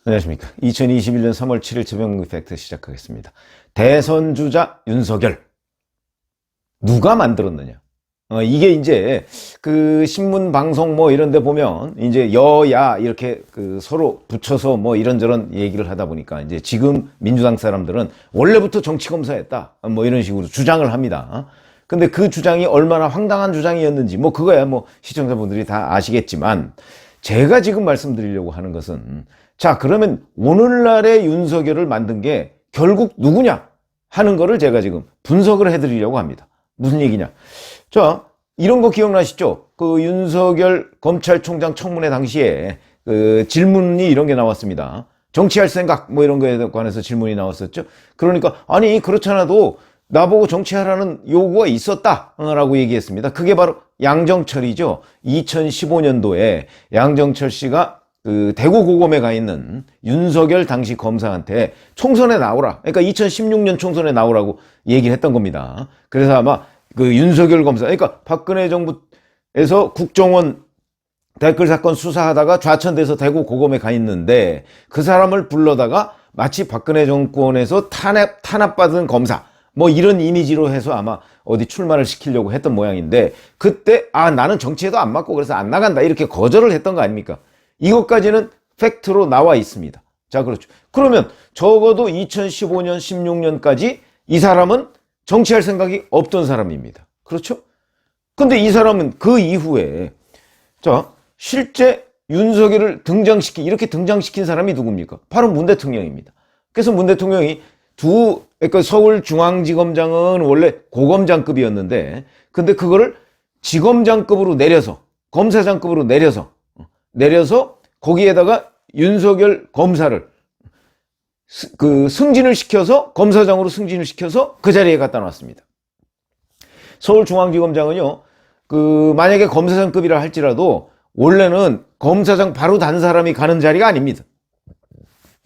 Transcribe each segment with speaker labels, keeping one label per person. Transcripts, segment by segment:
Speaker 1: 안녕하십니까. 2021년 3월 7일 최병국 팩트 시작하겠습니다. 대선 주자 윤석열. 누가 만들었느냐? 이게 이제 그 신문 방송 뭐 이런 데 보면 이제 여야 이렇게 그 서로 붙여서 뭐 이런저런 얘기를 하다 보니까 이제 지금 민주당 사람들은 원래부터 정치 검사였다. 뭐 이런 식으로 주장을 합니다. 근데 그 주장이 얼마나 황당한 주장이었는지 뭐 그거야 뭐 시청자분들이 다 아시겠지만 제가 지금 말씀드리려고 하는 것은 자, 그러면 오늘날의 윤석열을 만든 게 결국 누구냐 하는 거를 제가 지금 분석을 해드리려고 합니다. 무슨 얘기냐? 자, 이런 거 기억나시죠? 그 윤석열 검찰총장 청문회 당시에 그 질문이 이런 게 나왔습니다. 정치할 생각 뭐 이런 거에 관해서 질문이 나왔었죠. 그러니까 아니 그렇잖아도 나보고 정치하라는 요구가 있었다라고 얘기했습니다. 그게 바로 양정철이죠. 2015년도에 양정철 씨가 그 대구 고검에 가 있는 윤석열 당시 검사한테 총선에 나오라. 그러니까 2016년 총선에 나오라고 얘기를 했던 겁니다. 그래서 아마 그 윤석열 검사, 그러니까 박근혜 정부에서 국정원 댓글 사건 수사하다가 좌천돼서 대구 고검에 가 있는데 그 사람을 불러다가 마치 박근혜 정권에서 탄압받은 검사 뭐 이런 이미지로 해서 아마 어디 출마를 시키려고 했던 모양인데 그때 나는 정치에도 안 맞고 그래서 안 나간다 이렇게 거절을 했던 거 아닙니까? 이것까지는 팩트로 나와 있습니다. 자, 그렇죠. 그러면 적어도 2015년, 16년까지 이 사람은 정치할 생각이 없던 사람입니다. 그렇죠? 근데 이 사람은 그 이후에 자, 실제 윤석열을 이렇게 등장시킨 사람이 누굽니까? 바로 문 대통령입니다. 그래서 문 대통령이 그러니까 서울중앙지검장은 원래 고검장급이었는데 근데 그거를 지검장급으로 내려서 검사장급으로 내려서 거기에다가 윤석열 검사를 그 승진을 시켜서 검사장으로 승진을 시켜서 그 자리에 갖다 놨습니다. 서울중앙지검장은요, 그 만약에 검사장급이라 할지라도 원래는 검사장 바로 단 사람이 가는 자리가 아닙니다.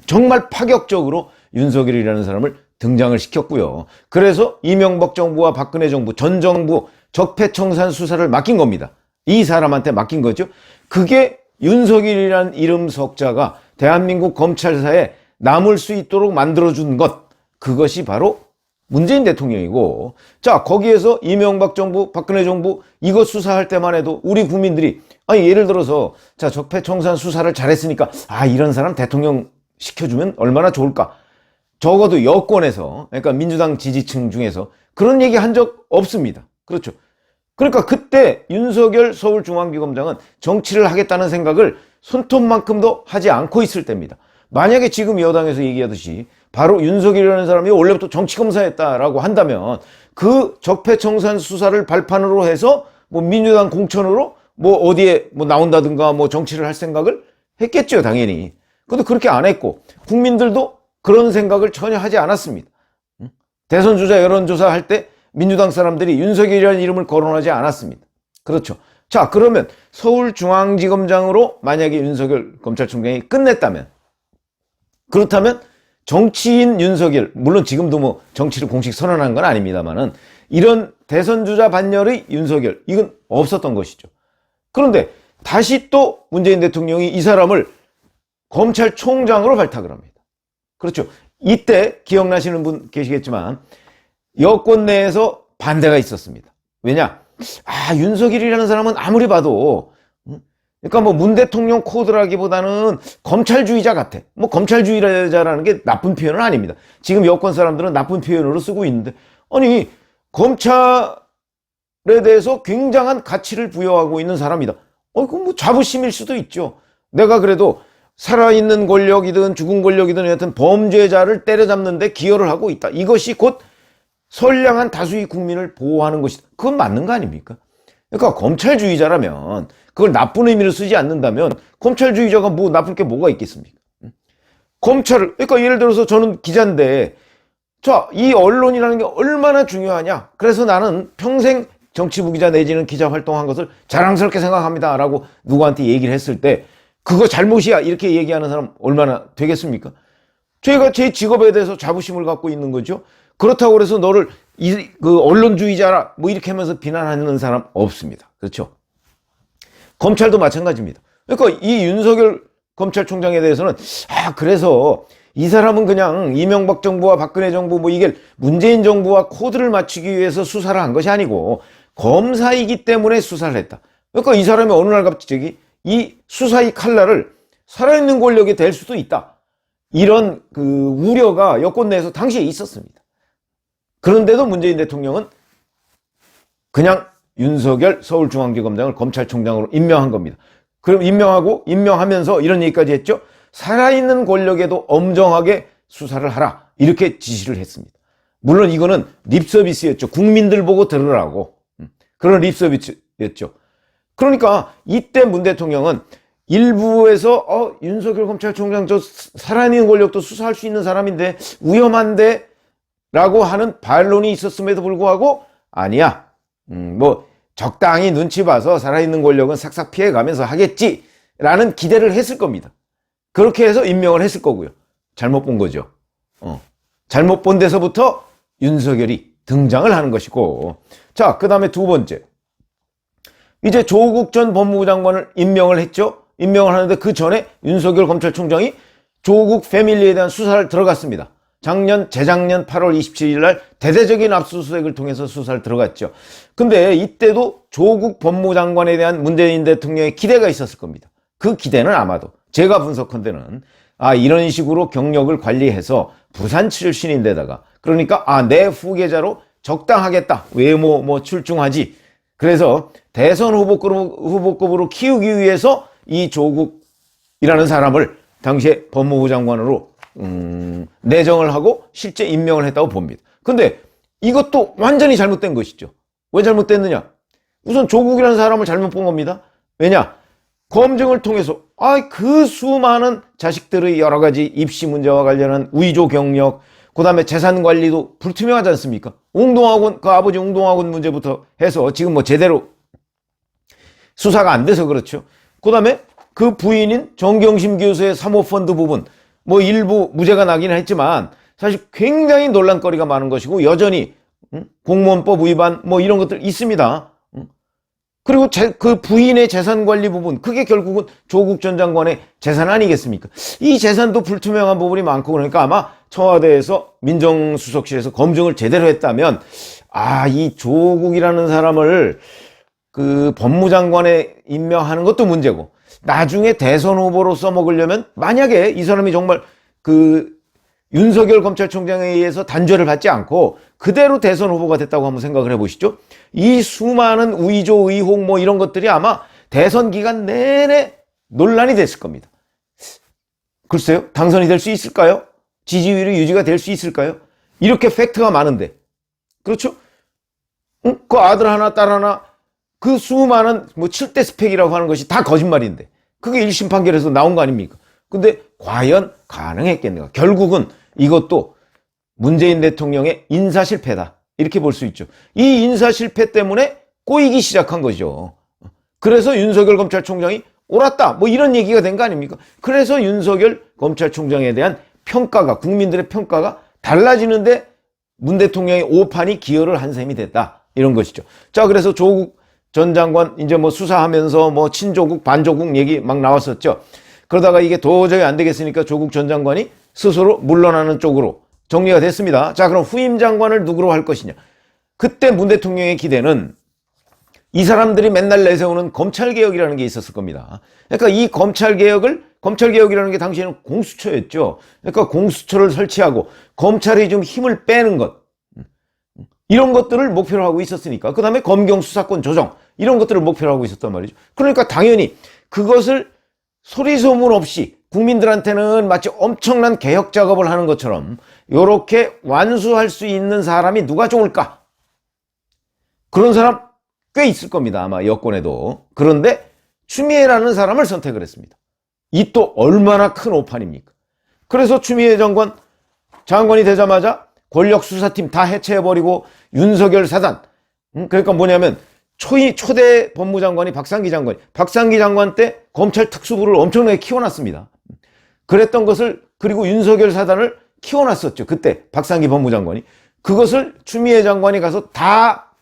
Speaker 1: 정말 파격적으로 윤석열이라는 사람을 등장을 시켰고요. 그래서 이명박 정부와 박근혜 정부, 전 정부 적폐청산 수사를 맡긴 겁니다. 이 사람한테 맡긴 거죠. 그게 윤석열이라는 이름 석자가 대한민국 검찰사에 남을 수 있도록 만들어준 것, 그것이 바로 문재인 대통령이고, 자, 거기에서 이명박 정부, 박근혜 정부 이것 수사할 때만 해도 우리 국민들이 예를 들어서 자, 적폐청산 수사를 잘했으니까 이런 사람 대통령 시켜주면 얼마나 좋을까. 적어도 여권에서, 그러니까 민주당 지지층 중에서 그런 얘기 한 적 없습니다. 그렇죠. 그러니까 그때 윤석열 서울중앙지검장은 정치를 하겠다는 생각을 손톱만큼도 하지 않고 있을 때입니다. 만약에 지금 여당에서 얘기하듯이 바로 윤석열이라는 사람이 원래부터 정치검사였다라고 한다면 그 적폐청산 수사를 발판으로 해서 뭐 민주당 공천으로 뭐 어디에 뭐 나온다든가 뭐 정치를 할 생각을 했겠죠, 당연히. 근데 그렇게 안 했고 국민들도 그런 생각을 전혀 하지 않았습니다. 대선 주자 여론조사 할 때 민주당 사람들이 윤석열이라는 이름을 거론하지 않았습니다. 그렇죠. 자, 그러면 서울중앙지검장으로 만약에 윤석열 검찰총장이 끝냈다면, 그렇다면 정치인 윤석열, 물론 지금도 뭐 정치를 공식 선언한 건 아닙니다만은 이런 대선주자 반열의 윤석열, 이건 없었던 것이죠. 그런데 다시 또 문재인 대통령이 이 사람을 검찰총장으로 발탁을 합니다. 그렇죠. 이때 기억나시는 분 계시겠지만 여권 내에서 반대가 있었습니다. 왜냐? 윤석열이라는 사람은 아무리 봐도 그러니까 뭐 문 대통령 코드라기보다는 검찰주의자 같아. 뭐 검찰주의자라는 게 나쁜 표현은 아닙니다. 지금 여권 사람들은 나쁜 표현으로 쓰고 있는데 아니 검찰에 대해서 굉장한 가치를 부여하고 있는 사람이다. 그건 뭐 자부심일 수도 있죠. 내가 그래도 살아있는 권력이든 죽은 권력이든 여하튼 범죄자를 때려잡는 데 기여를 하고 있다. 이것이 곧 선량한 다수의 국민을 보호하는 것이다. 그건 맞는 거 아닙니까? 그러니까 검찰주의자라면 그걸 나쁜 의미로 쓰지 않는다면 검찰주의자가 뭐 나쁠 게 뭐가 있겠습니까? 그러니까 예를 들어서 저는 기자인데 자, 이 언론이라는 게 얼마나 중요하냐. 그래서 나는 평생 정치부 기자 내지는 기자 활동한 것을 자랑스럽게 생각합니다. 라고 누구한테 얘기를 했을 때 그거 잘못이야. 이렇게 얘기하는 사람 얼마나 되겠습니까? 제가 제 직업에 대해서 자부심을 갖고 있는 거죠. 그렇다고 그래서 너를 그 언론주의자라 뭐 이렇게 하면서 비난하는 사람 없습니다. 그렇죠? 검찰도 마찬가지입니다. 그러니까 이 윤석열 검찰총장에 대해서는 그래서 이 사람은 그냥 이명박 정부와 박근혜 정부 뭐 이게 문재인 정부와 코드를 맞추기 위해서 수사를 한 것이 아니고 검사이기 때문에 수사를 했다. 그러니까 이 사람이 어느 날 갑자기 이 수사의 칼날을 살아있는 권력에 댈 수도 있다. 이런 그 우려가 여권 내에서 당시에 있었습니다. 그런데도 문재인 대통령은 그냥 윤석열 서울중앙지검장을 검찰총장으로 임명한 겁니다. 그럼 임명하면서 이런 얘기까지 했죠. 살아있는 권력에도 엄정하게 수사를 하라. 이렇게 지시를 했습니다. 물론 이거는 립서비스였죠. 국민들 보고 들으라고. 그런 립서비스였죠. 그러니까 이때 문 대통령은 일부에서 윤석열 검찰총장 저 살아있는 권력도 수사할 수 있는 사람인데 위험한데 라고 하는 반론이 있었음에도 불구하고 아니야. 뭐 적당히 눈치 봐서 살아있는 권력은 싹싹 피해가면서 하겠지라는 기대를 했을 겁니다. 그렇게 해서 임명을 했을 거고요. 잘못 본 거죠. 잘못 본 데서부터 윤석열이 등장을 하는 것이고, 자, 그 다음에 두 번째. 이제 조국 전 법무부 장관을 임명을 했죠. 임명을 하는데 그 전에 윤석열 검찰총장이 조국 패밀리에 대한 수사를 들어갔습니다. 재작년 8월 27일 날 대대적인 압수수색을 통해서 수사를 들어갔죠. 근데 이때도 조국 법무부 장관에 대한 문재인 대통령의 기대가 있었을 겁니다. 그 기대는 아마도 제가 분석한 데는 이런 식으로 경력을 관리해서 부산 출신인데다가 그러니까 내 후계자로 적당하겠다. 외모 뭐 출중하지. 그래서 대선 후보급으로 키우기 위해서 이 조국이라는 사람을 당시에 법무부 장관으로 내정을 하고 실제 임명을 했다고 봅니다. 근데 이것도 완전히 잘못된 것이죠. 왜 잘못됐느냐? 우선 조국이라는 사람을 잘못 본 겁니다. 왜냐? 검증을 통해서 그 수많은 자식들의 여러 가지 입시 문제와 관련한 위조 경력, 그 다음에 재산 관리도 불투명하지 않습니까? 웅동학원, 그 아버지 웅동학원 문제부터 해서 지금 뭐 제대로 수사가 안 돼서 그렇죠. 그 다음에 그 부인인 정경심 교수의 사모펀드 부분, 뭐 일부 무죄가 나긴 했지만 사실 굉장히 논란거리가 많은 것이고 여전히 공무원법 위반 뭐 이런 것들 있습니다. 그리고 그 부인의 재산 관리 부분, 그게 결국은 조국 전 장관의 재산 아니겠습니까? 이 재산도 불투명한 부분이 많고 그러니까 아마 청와대에서 민정수석실에서 검증을 제대로 했다면 이 조국이라는 사람을 그 법무장관에 임명하는 것도 문제고 나중에 대선 후보로 써먹으려면 만약에 이 사람이 정말 그 윤석열 검찰총장에 의해서 단죄를 받지 않고 그대로 대선 후보가 됐다고 한번 생각을 해보시죠. 이 수많은 위조 의혹 뭐 이런 것들이 아마 대선 기간 내내 논란이 됐을 겁니다. 글쎄요, 당선이 될 수 있을까요? 지지율이 유지가 될 수 있을까요? 이렇게 팩트가 많은데, 그렇죠? 그 아들 하나 딸 하나 그 수많은 뭐 7대 스펙이라고 하는 것이 다 거짓말인데 그게 1심 판결에서 나온 거 아닙니까? 근데 과연 가능했겠는가? 결국은 이것도 문재인 대통령의 인사 실패다. 이렇게 볼 수 있죠. 이 인사 실패 때문에 꼬이기 시작한 거죠. 그래서 윤석열 검찰총장이 옳았다. 뭐 이런 얘기가 된 거 아닙니까? 그래서 윤석열 검찰총장에 대한 평가가, 국민들의 평가가 달라지는데 문 대통령의 오판이 기여를 한 셈이 됐다. 이런 것이죠. 자, 그래서 조국 전 장관 이제 뭐 수사하면서 뭐 친조국, 반조국 얘기 막 나왔었죠. 그러다가 이게 도저히 안 되겠으니까 조국 전 장관이 스스로 물러나는 쪽으로 정리가 됐습니다. 자, 그럼 후임 장관을 누구로 할 것이냐? 그때 문 대통령의 기대는 이 사람들이 맨날 내세우는 검찰개혁이라는 게 있었을 겁니다. 그러니까 이 검찰개혁이라는 게 당시에는 공수처였죠. 그러니까 공수처를 설치하고 검찰이 좀 힘을 빼는 것. 이런 것들을 목표로 하고 있었으니까. 그 다음에 검경 수사권 조정. 이런 것들을 목표로 하고 있었단 말이죠. 그러니까 당연히 그것을 소리소문 없이 국민들한테는 마치 엄청난 개혁 작업을 하는 것처럼 이렇게 완수할 수 있는 사람이 누가 좋을까? 그런 사람 꽤 있을 겁니다. 아마 여권에도. 그런데 추미애라는 사람을 선택을 했습니다. 이 또 얼마나 큰 오판입니까? 그래서 추미애 장관이 되자마자 권력수사팀 다 해체해버리고 윤석열 사단. 그러니까 뭐냐면 초대 법무장관이 박상기 장관 때 검찰 특수부를 엄청나게 키워놨습니다. 그랬던 것을, 그리고 윤석열 사단을 키워놨었죠. 그때 박상기 법무장관이. 그것을 추미애 장관이 가서 다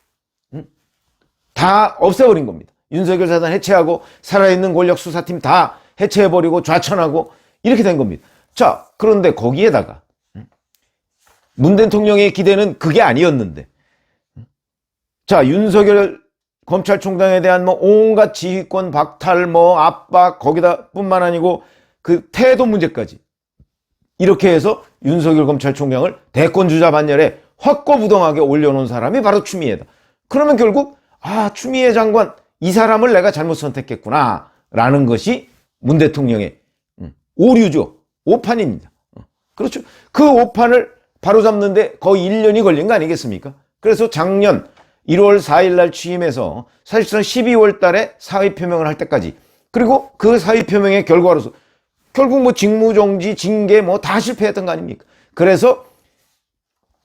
Speaker 1: 없애버린 겁니다. 윤석열 사단 해체하고 살아있는 권력수사팀 다 해체해버리고 좌천하고 이렇게 된 겁니다. 자, 그런데 거기에다가 문 대통령의 기대는 그게 아니었는데, 자, 윤석열 검찰총장에 대한 뭐 온갖 지휘권 박탈, 뭐 압박, 거기다 뿐만 아니고 그 태도 문제까지 이렇게 해서 윤석열 검찰총장을 대권주자 반열에 확고부동하게 올려놓은 사람이 바로 추미애다. 그러면 결국 추미애 장관 이 사람을 내가 잘못 선택했구나 라는 것이 문 대통령의 오류죠. 오판입니다. 그렇죠. 그 오판을 바로잡는데 거의 1년이 걸린 거 아니겠습니까? 그래서 작년 1월 4일 날 취임해서 사실상 12월 달에 사의 표명을 할 때까지, 그리고 그 사의 표명의 결과로서 결국 뭐 직무정지, 징계 뭐 다 실패했던 거 아닙니까? 그래서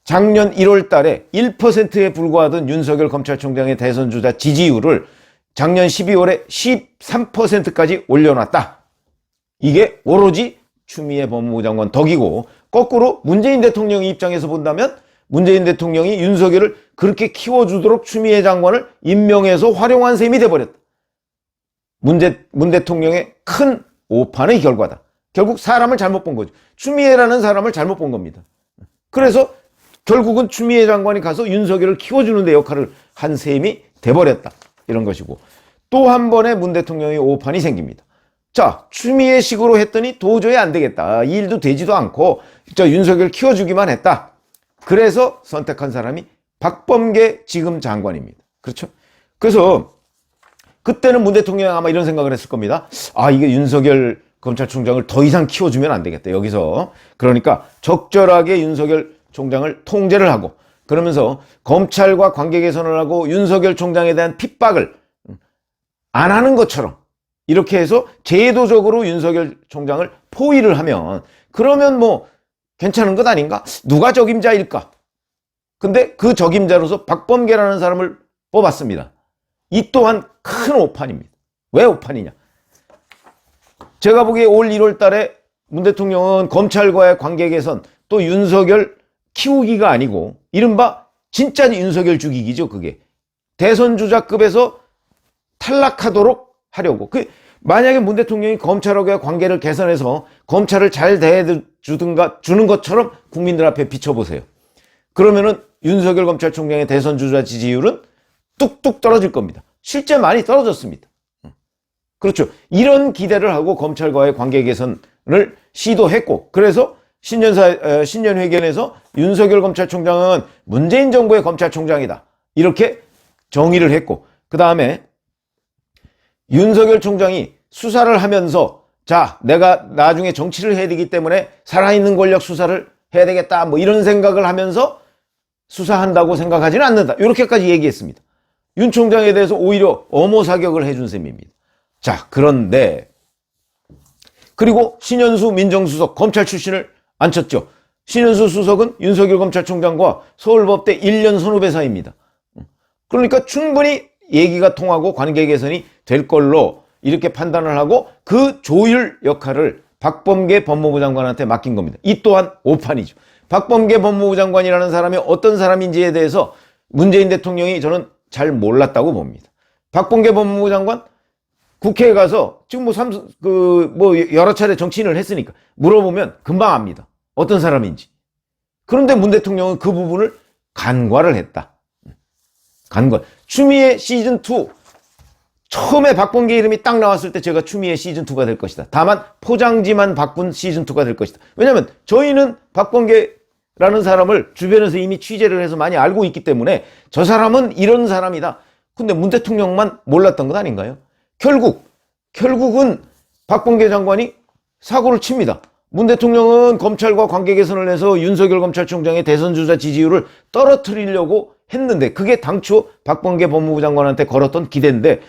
Speaker 1: 작년 1월 달에 1%에 불과하던 윤석열 검찰총장의 대선 주자 지지율을 작년 12월에 13%까지 올려놨다. 이게 오로지 추미애 법무부 장관 덕이고, 거꾸로 문재인 대통령 입장에서 본다면 문재인 대통령이 윤석열을 그렇게 키워주도록 추미애 장관을 임명해서 활용한 셈이 돼버렸다. 문 대통령의 큰 오판의 결과다. 결국 사람을 잘못 본 거죠. 추미애라는 사람을 잘못 본 겁니다. 그래서 결국은 추미애 장관이 가서 윤석열을 키워주는 데 역할을 한 셈이 돼버렸다. 이런 것이고, 또 한 번의 문 대통령의 오판이 생깁니다. 자, 추미애식으로 했더니 도저히 안 되겠다. 이 일도 되지도 않고 윤석열 키워주기만 했다. 그래서 선택한 사람이 박범계 지금 장관입니다. 그렇죠? 그래서 그때는 문 대통령이 아마 이런 생각을 했을 겁니다. 이게 윤석열 검찰총장을 더 이상 키워주면 안 되겠다. 여기서. 그러니까 적절하게 윤석열 총장을 통제를 하고, 그러면서 검찰과 관계 개선을 하고 윤석열 총장에 대한 핍박을 안 하는 것처럼 이렇게 해서 제도적으로 윤석열 총장을 포위를 하면, 그러면 뭐 괜찮은 것 아닌가? 누가 적임자일까? 근데 그 적임자로서 박범계라는 사람을 뽑았습니다. 이 또한 큰 오판입니다. 왜 오판이냐? 제가 보기에 올 1월 달에 문 대통령은 검찰과의 관계 개선, 또 윤석열 키우기가 아니고 이른바 진짜 윤석열 죽이기죠. 그게 대선 주자급에서 탈락하도록 하려고. 만약에 문 대통령이 검찰하고의 관계를 개선해서 검찰을 잘 대해주든가 주는 것처럼 국민들 앞에 비춰보세요. 그러면은 윤석열 검찰총장의 대선 주자 지지율은 뚝뚝 떨어질 겁니다. 실제 많이 떨어졌습니다. 그렇죠. 이런 기대를 하고 검찰과의 관계 개선을 시도했고, 그래서 신년회견에서 윤석열 검찰총장은 문재인 정부의 검찰총장이다. 이렇게 정의를 했고, 그 다음에 윤석열 총장이 수사를 하면서 자, 내가 나중에 정치를 해야 되기 때문에 살아있는 권력 수사를 해야 되겠다. 뭐 이런 생각을 하면서 수사한다고 생각하지는 않는다. 이렇게까지 얘기했습니다. 윤 총장에 대해서 오히려 엄호 사격을 해준 셈입니다. 자, 그런데 그리고 신현수 민정수석 검찰 출신을 앉혔죠. 신현수 수석은 윤석열 검찰총장과 서울법대 1년 선후배 사이입니다. 그러니까 충분히 얘기가 통하고 관계 개선이 될 걸로 이렇게 판단을 하고 그 조율 역할을 박범계 법무부 장관한테 맡긴 겁니다. 이 또한 오판이죠. 박범계 법무부 장관이라는 사람이 어떤 사람인지에 대해서 문재인 대통령이 저는 잘 몰랐다고 봅니다. 박범계 법무부 장관 국회에 가서 지금 여러 차례 정치인을 했으니까 물어보면 금방 압니다. 어떤 사람인지. 그런데 문 대통령은 그 부분을 간과를 했다. 간과. 추미애 시즌2. 처음에 박범계 이름이 딱 나왔을 때 제가 추미애 시즌2가 될 것이다. 다만 포장지만 바꾼 시즌2가 될 것이다. 왜냐하면 저희는 박범계라는 사람을 주변에서 이미 취재를 해서 많이 알고 있기 때문에 저 사람은 이런 사람이다. 근데 문 대통령만 몰랐던 것 아닌가요? 결국은 박범계 장관이 사고를 칩니다. 문 대통령은 검찰과 관계 개선을 해서 윤석열 검찰총장의 대선 주자 지지율을 떨어뜨리려고 했는데, 그게 당초 박범계 법무부 장관한테 걸었던 기대인데,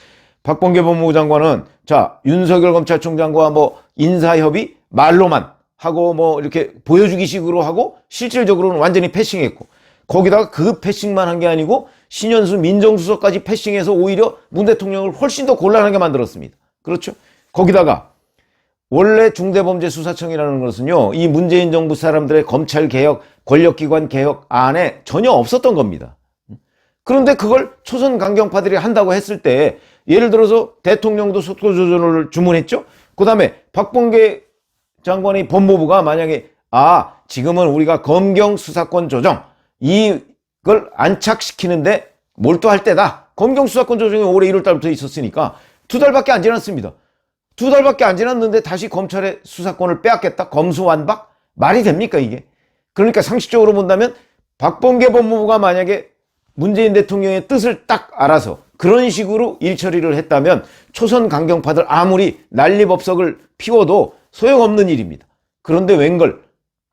Speaker 1: 박범계 법무부 장관은 자, 윤석열 검찰총장과 뭐 인사협의 말로만 하고 뭐 이렇게 보여주기 식으로 하고 실질적으로는 완전히 패싱했고, 거기다가 그 패싱만 한 게 아니고 신현수 민정수석까지 패싱해서 오히려 문 대통령을 훨씬 더 곤란하게 만들었습니다. 그렇죠? 거기다가 원래 중대범죄수사청이라는 것은요, 이 문재인 정부 사람들의 검찰개혁, 권력기관 개혁 안에 전혀 없었던 겁니다. 그런데 그걸 초선 강경파들이 한다고 했을 때, 예를 들어서 대통령도 속도조절을 주문했죠? 그 다음에 박범계 장관의 법무부가 만약에 지금은 우리가 검경 수사권 조정 이걸 안착시키는데 몰두할 때다. 검경 수사권 조정이 올해 1월 달부터 있었으니까 2달밖에 안 지났습니다. 2달밖에 안 지났는데 다시 검찰의 수사권을 빼앗겠다? 검수완박? 말이 됩니까 이게? 그러니까 상식적으로 본다면 박범계 법무부가 만약에 문재인 대통령의 뜻을 딱 알아서 그런 식으로 일처리를 했다면 초선 강경파들 아무리 난리법석을 피워도 소용없는 일입니다. 그런데 웬걸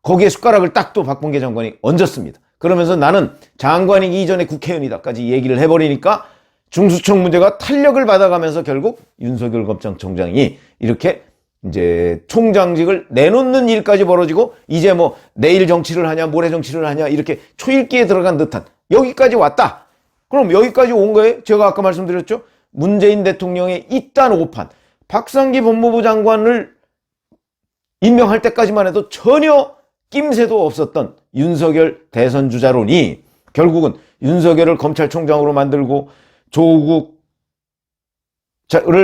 Speaker 1: 거기에 숟가락을 딱 또 박범계 장관이 얹었습니다. 그러면서 나는 장관이기 이전에 국회의원이다까지 얘기를 해버리니까 중수청 문제가 탄력을 받아가면서 결국 윤석열 검찰총장이 이렇게 이제 총장직을 내놓는 일까지 벌어지고 이제 뭐 내일 정치를 하냐 모레 정치를 하냐 이렇게 초읽기에 들어간 듯한 여기까지 왔다. 그럼 여기까지 온 거예요? 제가 아까 말씀드렸죠. 문재인 대통령의 이딴 오판, 박상기 법무부 장관을 임명할 때까지만 해도 전혀 낌새도 없었던 윤석열 대선 주자론이 결국은 윤석열을 검찰총장으로 만들고 조국을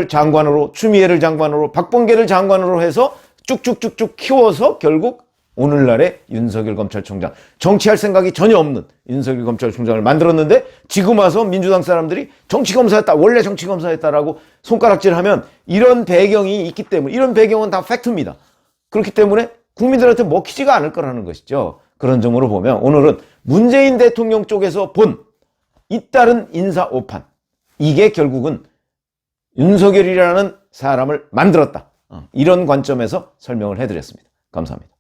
Speaker 1: 장관으로, 추미애를 장관으로, 박범계를 장관으로 해서 쭉쭉쭉쭉 키워서 결국 오늘날의 윤석열 검찰총장, 정치할 생각이 전혀 없는 윤석열 검찰총장을 만들었는데 지금 와서 민주당 사람들이 정치검사였다, 원래 정치검사였다라고 손가락질하면 이런 배경이 있기 때문에, 이런 배경은 다 팩트입니다. 그렇기 때문에 국민들한테 먹히지가 않을 거라는 것이죠. 그런 점으로 보면 오늘은 문재인 대통령 쪽에서 본 잇따른 인사 오판, 이게 결국은 윤석열이라는 사람을 만들었다. 이런 관점에서 설명을 해드렸습니다. 감사합니다.